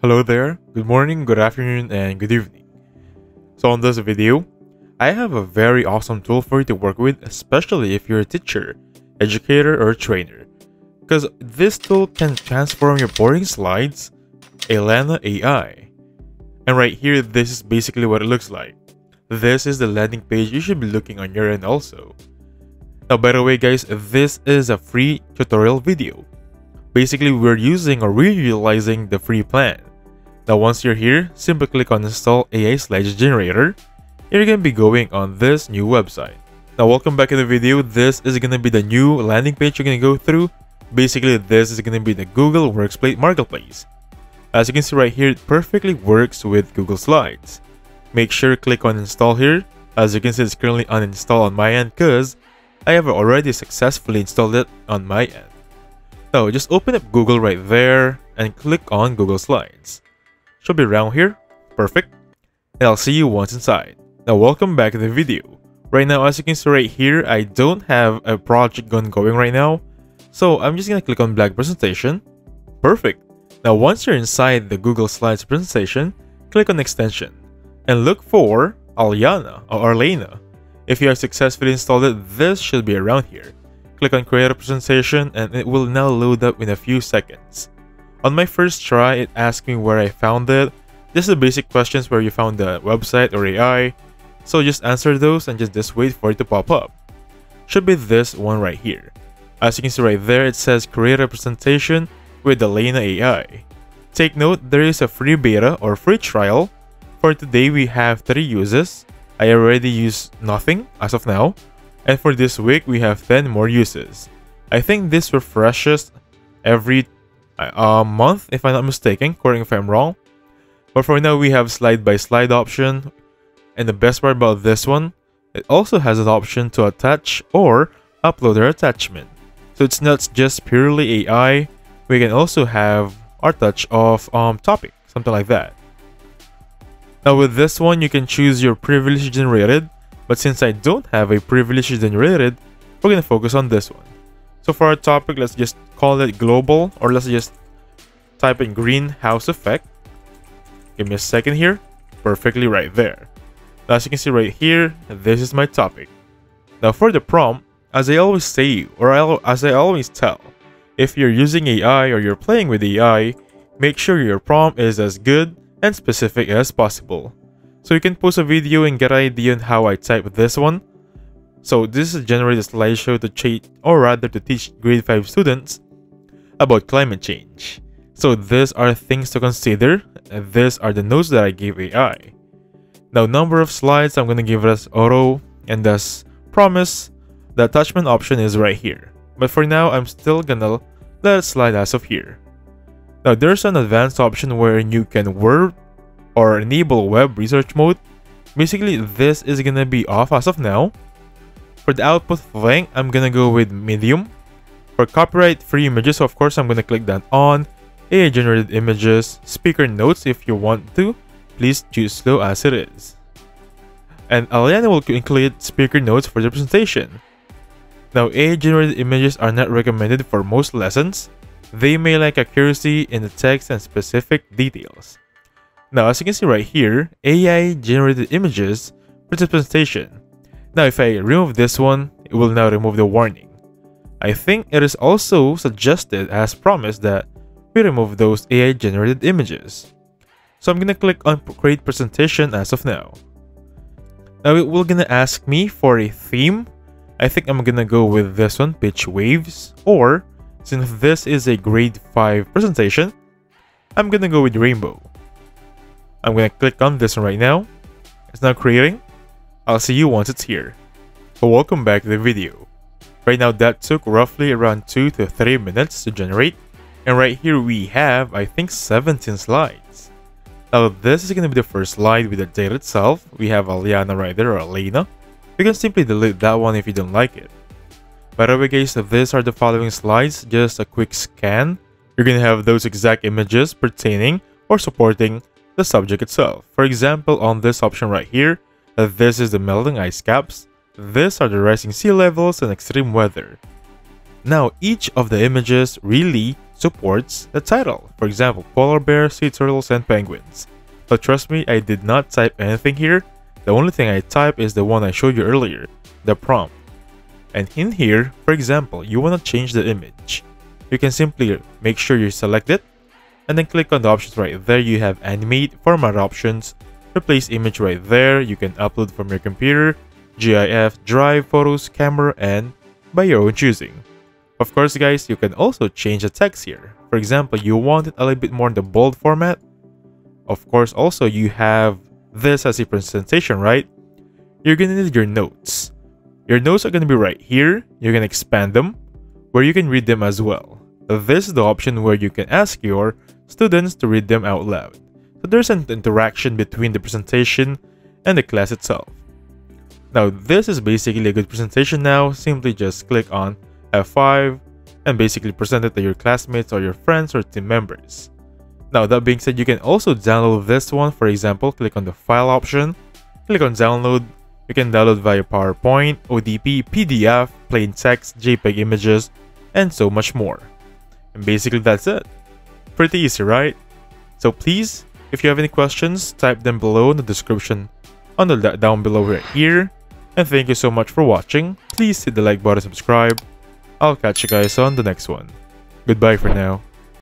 Hello there, good morning, good afternoon, and good evening. So on this video, I have a very awesome tool for you to work with, especially if you're a teacher, educator, or trainer. Because this tool can transform your boring slides, Alayna AI. And right here, this is basically what it looks like. This is the landing page you should be looking on your end also. Now by the way guys, this is a free tutorial video. Basically, we're using or reutilizing the free plan. Now once you're here, simply click on Install AI Slides Generator. You're going to be going on this new website. Now welcome back to the video. This is going to be the new landing page you're going to go through. Basically, this is going to be the Google Workspace Marketplace. As you can see right here, it perfectly works with Google Slides. Make sure to click on Install here. As you can see, it's currently uninstalled on my end because I have already successfully installed it on my end. Now just open up Google right there and click on Google Slides. Should be around here. Perfect. And I'll see you once inside. Now welcome back to the video. Right now, as you can see right here, I don't have a project going right now. So I'm just going to click on Blank Presentation. Perfect. Now once you're inside the Google Slides presentation, click on Extension. And look for Alayna. If you have successfully installed it, this should be around here. Click on Create a Presentation and it will now load up in a few seconds. On my first try, it asked me where I found it. This is the basic questions where you found the website or AI. So just answer those and just wait for it to pop up. Should be this one right here. As you can see right there, it says Create a Presentation with Alayna AI. Take note, there is a free beta or free trial. For today, we have 3 uses. I already used nothing as of now. And for this week, we have 10 more uses. I think this refreshes every month, if I'm not mistaken. Correct if I'm wrong. But for now, we have slide by slide option. And the best part about this one, it also has an option to attach or upload our attachment. So it's not just purely AI. We can also have our touch of topic, something like that. Now with this one, you can choose your privilege generated. But since I don't have a privilege generated, we're going to focus on this one. So for our topic, let's just call it global, or let's just type in greenhouse effect. Give me a second here. Perfectly right there. Now, as you can see right here, this is my topic. Now for the prompt, as I always say, or as I always tell, if you're using AI or you're playing with AI, make sure your prompt is as good and specific as possible. So you can post a video and get an idea on how I type this one. So this is generate a slideshow to teach grade 5 students about climate change. So these are things to consider, and these are the notes that I gave AI. Now number of slides, I'm going to give it as auto, and as promise, the attachment option is right here. But for now, I'm still gonna let it slide as of here. Now there's an advanced option where you can word or enable web research mode. Basically, this is gonna be off as of now. For the output length, I'm gonna go with medium. For copyright free images, of course, I'm gonna click that on. AI generated images, speaker notes if you want to, please choose slow as it is. And Alayna will include speaker notes for the presentation. Now, AI generated images are not recommended for most lessons. They may lack accuracy in the text and specific details. Now, as you can see right here, AI generated images for the presentation. Now, if I remove this one, it will now remove the warning. I think it is also suggested as promised that we remove those AI generated images. So I'm gonna click on create presentation as of now. Now it will gonna ask me for a theme. I think I'm gonna go with this one, pitch waves, or since this is a grade 5 presentation, I'm gonna go with rainbow. I'm going to click on this one right now. It's now creating. I'll see you once it's here. So welcome back to the video. Right now that took roughly around 2 to 3 minutes to generate. And right here we have, I think, 17 slides. Now this is going to be the first slide with the data itself. We have Alayna right there, or Alayna. You can simply delete that one if you don't like it. By the way guys, these are the following slides. Just a quick scan. You're going to have those exact images pertaining or supporting the subject itself. For example, on this option right here, this is the melting ice caps. These are the rising sea levels and extreme weather. Now, each of the images really supports the title. For example, polar bears, sea turtles, and penguins. But trust me, I did not type anything here. The only thing I type is the one I showed you earlier, the prompt. And in here, for example, you want to change the image. You can simply make sure you select it, and then click on the options right there. You have animate, format options, replace image right there. You can upload from your computer, GIF, drive, photos, camera, and by your own choosing. Of course, guys, you can also change the text here. For example, you want it a little bit more in the bold format. Of course, also you have this as a presentation, right? You're gonna need your notes. Your notes are gonna be right here. You're gonna expand them, where you can read them as well. This is the option where you can ask your students to read them out loud. So there's an interaction between the presentation and the class itself. Now this is basically a good presentation now. Simply just click on F5 and basically present it to your classmates or your friends or team members. Now that being said, you can also download this one. For example, click on the file option, click on download. You can download via PowerPoint, ODP, PDF, plain text, JPEG images, and so much more. And basically that's it. Pretty easy, right? So please, if you have any questions, type them below in the description on the down below right here. And thank you so much for watching. Please hit the like button, subscribe. I'll catch you guys on the next one. Goodbye for now.